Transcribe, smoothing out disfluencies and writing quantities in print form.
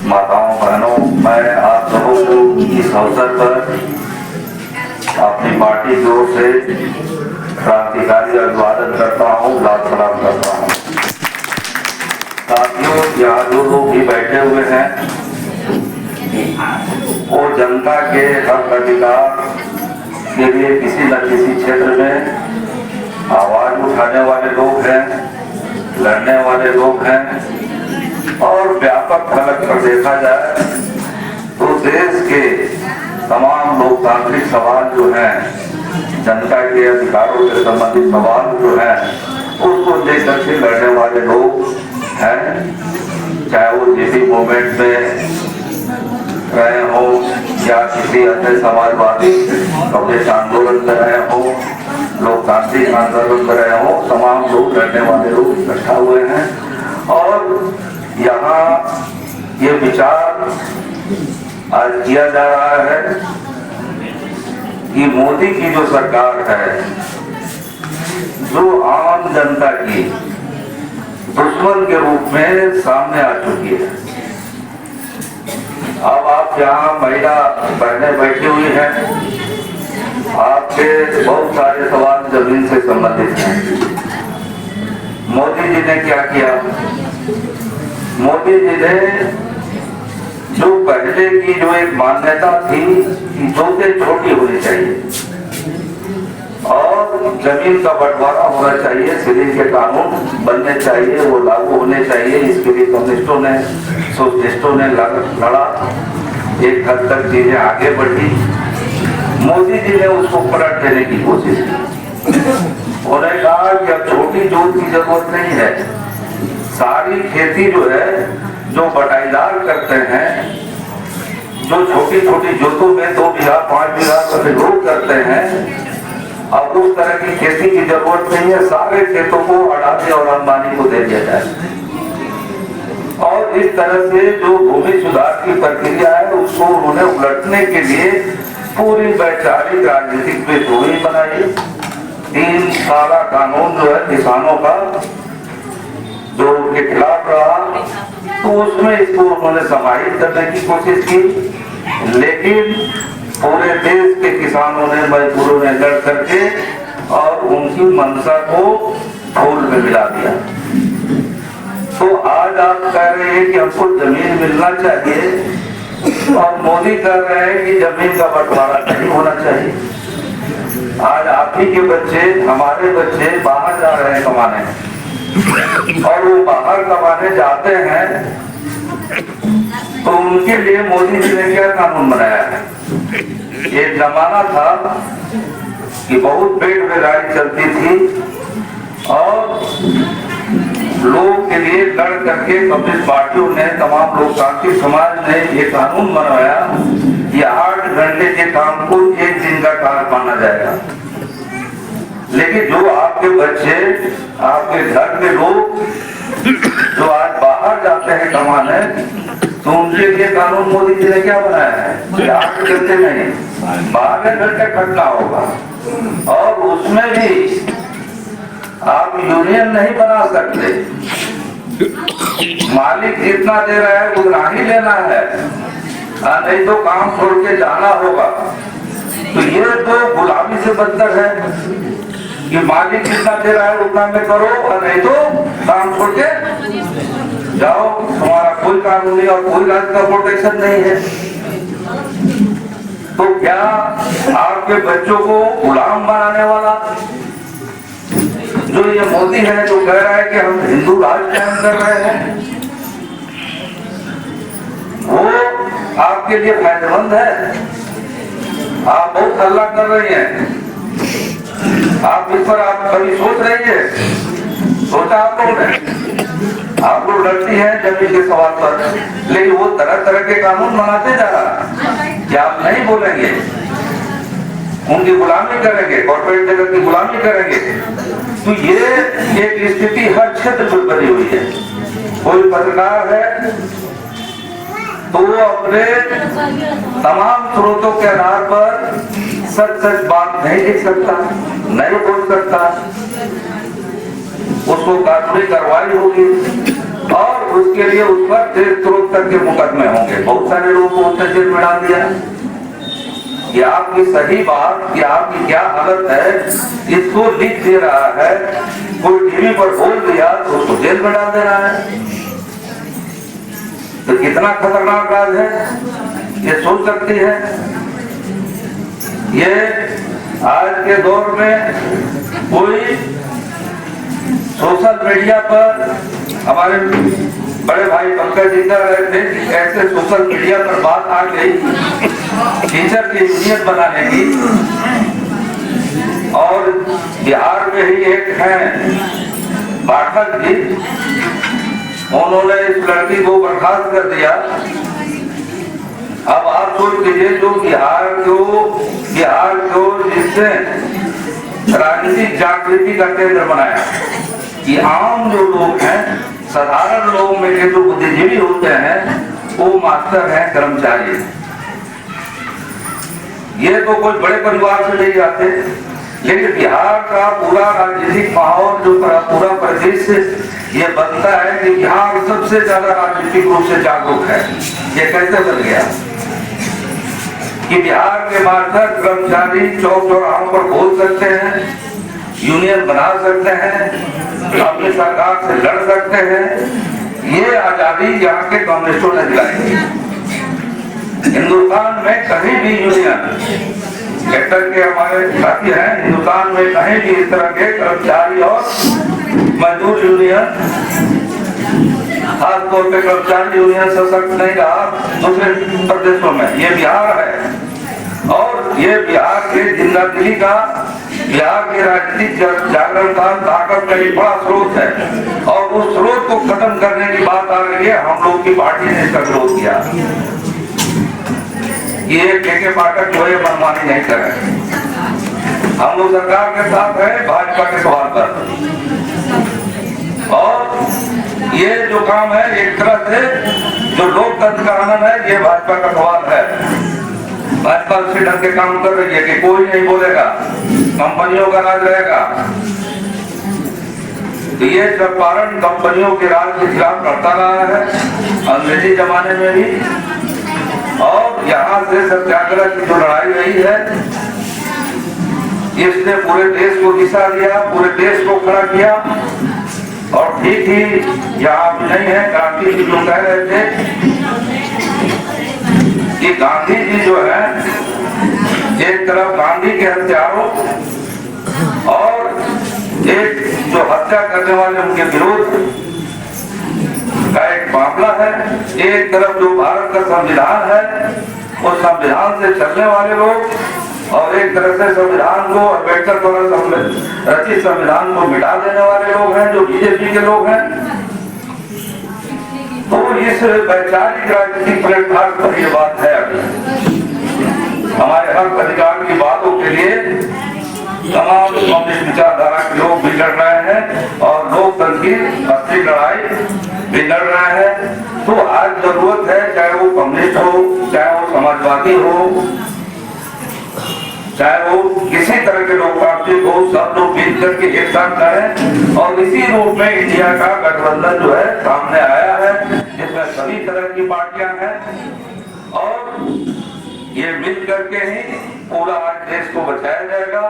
माताओं बहनों, मैं आप लोगों को इस अवसर पर अपनी पार्टी की ओर से क्रांतिकारी अभिवादन करता हूँ, लाल सलाम करता हूँ। साथियों, यहाँ जो लोग भी बैठे हुए हैं वो जनता के हक अधिकार के लिए किसी न किसी क्षेत्र में आवाज उठाने वाले लोग हैं, लड़ने वाले लोग हैं। और व्यापक फलक पर देखा जाए तो देश के तमाम लोकतांत्रिक सवाल जो हैं, जनता के अधिकारों से संबंधित सवाल जो हैं, उसको लेकर के लड़ने वाले लोग हैं, चाहे वो जेपी मूवमेंट में रहे हो या किसी अन्य समाजवादी कम्युनिस्ट आंदोलन में रहे हो, लोकतांत्रिक आंदोलन में रहे हो, तमाम लोग लड़ने वाले लोग इकट्ठा हुए हैं। और यहाँ ये विचार आज किया जा रहा है कि मोदी की जो सरकार है, जो आम जनता की दुश्मन के रूप में सामने आ चुकी है। अब आप यहाँ महिला बहनें बैठी हुई हैं, आपके बहुत सारे सवाल जमीन से संबंधित हैं। मोदी जी ने क्या किया? मोदी जी ने जो पहले की जो एक मान्यता थी कि जोतें छोटी होनी चाहिए और जमीन का बंटवारा होना चाहिए, सीरीज के कानून बनने चाहिए, वो लागू होने चाहिए, इसके लिए कम्युनिस्टों ने सोशलिस्टों ने लड़ा, एक हद तक चीजें आगे बढ़ी। मोदी जी ने उसको पलट देने की कोशिश की। उन्होंने कहा कि अब छोटी जोत की जरूरत नहीं है, सारी खेती जो है, जो बटाईदार करते हैं, जो छोटी छोटी जोतों में 2 बीघा 5 बीघा लोग करते हैं, अब उस तरह की खेती की जरूरत नहीं है, सारे खेतों को अडानी और अंबानी को दे दिया जाए। और इस तरह से जो भूमि सुधार की प्रक्रिया है उसको उन्होंने उलटने के लिए पूरी वैचारिक राजनीतिक पृष्ठभूमि बनाई। 3 साला कानून जो है किसानों का, जो उनके खिलाफ रहा, तो उसमें इसको उन्होंने समाहित करने की कोशिश की, लेकिन पूरे देश के किसानों ने, मजदूरों ने लड़ करके और उनकी मंशा को फूल में मिला दिया। तो आज आप कह रहे हैं कि हमको जमीन मिलना चाहिए और मोदी कह रहे हैं कि जमीन का बंटवारा नहीं होना चाहिए। आज आप ही के बच्चे, हमारे बच्चे बाहर जा रहे हैं कमाने, और वो बाहर कमाने जाते हैं तो उनके लिए मोदी जी ने क्या कानून बनाया है? एक जमाना था कि बहुत बेरोजगारी चलती थी और लोग के लिए लड़ करके कम्युनिस्ट पार्टियों ने, तमाम लोकतांत्रिक समाज ने ये कानून बनवाया कि 8 घंटे के काम को 1 दिन का काम माना जाएगा। लेकिन जो आपके बच्चे, आपके घर के लोग जो आज बाहर जाते हैं कमाने, तो उनके लिए कानून मोदी जी ने क्या बनाया है? 8 घंटे नहीं, 12 घंटे खटना होगा। और उसमें भी आप यूनियन नहीं बना सकते, मालिक जितना दे रहा है उतना ही लेना है, नहीं तो काम छोड़ के जाना होगा। तो ये तो गुलामी से बदतर है कि मालिक जितना दे रहा है उतना में करो और नहीं तो काम छोड़ के जाओ, तुम्हारा कोई कानूनी और कोई राज्य का प्रोटेक्शन नहीं है। तो क्या आपके बच्चों को गुलाम बनाने वाला जो ये मोदी है, जो कह रहा है कि हम हिंदू राज कायम कर रहे हैं, वो आपके लिए फायदेमंद है? आप बहुत हल्ला कर रही हैं, आप इस पर आप कभी सोच रही है? सोचा आप लोगों ने? आप लोग लड़ती हैं जमीन के सवाल पर, लेकिन वो तरह तरह के कानून बनाते जा रहा है। क्या आप नहीं बोलेंगे? उनकी गुलामी करेंगे, कॉर्पोरेट जगत की गुलामी करेंगे। तो ये एक स्थिति हर क्षेत्र में बनी हुई है। कोई पत्रकार है तो वो अपने तमाम स्रोतों के आधार पर सच सच बात नहीं लिख सकता, नहीं बोल सकता, उसको कानूनी कार्रवाई होगी। और उसके लिए उस पर देश द्रोह तक के मुकदमे होंगे। बहुत सारे लोगों को उसने जेल में डाल दिया। कि आपकी सही बात कि आपकी क्या हालत है इसको लिख दे रहा है, कोई टीवी पर बोल दिया तो उसको जेल में डाल दे रहा है। तो कितना खतरनाक राज है, ये सोच सकती है। ये आज के दौर में कोई सोशल मीडिया पर, हमारे बड़े भाई पंकज जी कह रहे थे कि ऐसे सोशल मीडिया पर बात आ गई टीचर की यूनियन बनाने की, और बिहार में ही एक है पाठक जी, उन्होंने इस लड़की को बर्खास्त कर दिया। अब आप सोच लीजिए जो बिहार को जिसने राजनीतिक जागृति का केंद्र बनाया कि आम जो लोग हैं, साधारण लोगों में के जो बुद्धिजीवी होते हैं वो मास्टर हैं, कर्मचारी। ये तो कोई बड़े परिवार से नहीं आते, लेकिन बिहार का पूरा राजनीतिक माहौल जो पूरा परिदृश्य ये बनता है कि बिहार सबसे ज्यादा राजनीतिक रूप से जागरूक है। ये कैसे बन गया कि बिहार के मास्टर कर्मचारी चौक चौराहों पर बोल सकते हैं, यूनियन बना सकते हैं, अपनी सरकार से लड़ सकते हैं। ये आजादी यहाँ के कम्युनिस्टों ने दिलाई। हिंदुस्तान में कहीं भी यूनियन, लेटर के हमारे साथी हैं, हिंदुस्तान में कहीं भी इस तरह के कर्मचारी और मजदूर यूनियन, खासतौर पे कर्मचारी यूनियन सशक्त नहीं रहा दूसरे प्रदेशों में। ये बिहार है और ये बिहार के जिंदा दिली का, बिहार के राजनीतिक जागरण का ताकत का एक बड़ा स्रोत है। और उस स्रोत को खत्म करने की बात आ रही है, हम लोग की पार्टी ने इसका विरोध किया। ये के पाठक जो है मनमानी नहीं कर रहे। हम लोग सरकार के साथ है भाजपा के सवाल पर, और ये जो काम है एक तरह से जो लोकतंत्र का आनंद है, ये भाजपा का सवाल है। भाजपा उसी ढंग के काम कर रही है कि कोई नहीं बोलेगा, कंपनियों का राज रहेगा। तो ये चंपारण कंपनियों के राज के खिलाफ लड़ता रहा है अंग्रेजी जमाने में भी, और यहाँ से सत्याग्रह की जो लड़ाई रही है इसने पूरे देश को दिशा दिया, पूरे देश को खड़ा किया। और ठीक ही यहाँ नहीं है, गांधी जी जो कह रहे थे कि गांधी जी जो है एक तरफ गांधी के हत्यारों और एक जो हत्या करने वाले उनके विरोध का एक मामला है, एक तरफ जो भारत का संविधान है उस संविधान से चलने वाले लोग, और एक तरह से संविधान को, अम्बेडकर द्वारा रचित संविधान को मिटा देने वाले लोग हैं जो बीजेपी के लोग हैं। तो इस वैचारिक राजनीतिक प्लेटफॉर्म पर यह बात है। अभी हमारे हक अधिकार की बातों के लिए तमाम कम्युनिस्ट विचारधारा के लोग भी लड़ रहे हैं और लोकतंत्र की असली लड़ाई भी लड़ रहे हैं। तो आज जरूरत है, चाहे वो कम्युनिस्ट हो, चाहे वो समाजवादी हो, चाहे वो किसी तरह के लोकतांत्रिक हो, सब लोग मिल करके एक साथ करें। और इसी रूप में इंडिया का गठबंधन जो है सामने आया है, जिसमें सभी तरह की पार्टियां हैं, और ये मिल करके ही पूरा देश को बचाया जाएगा।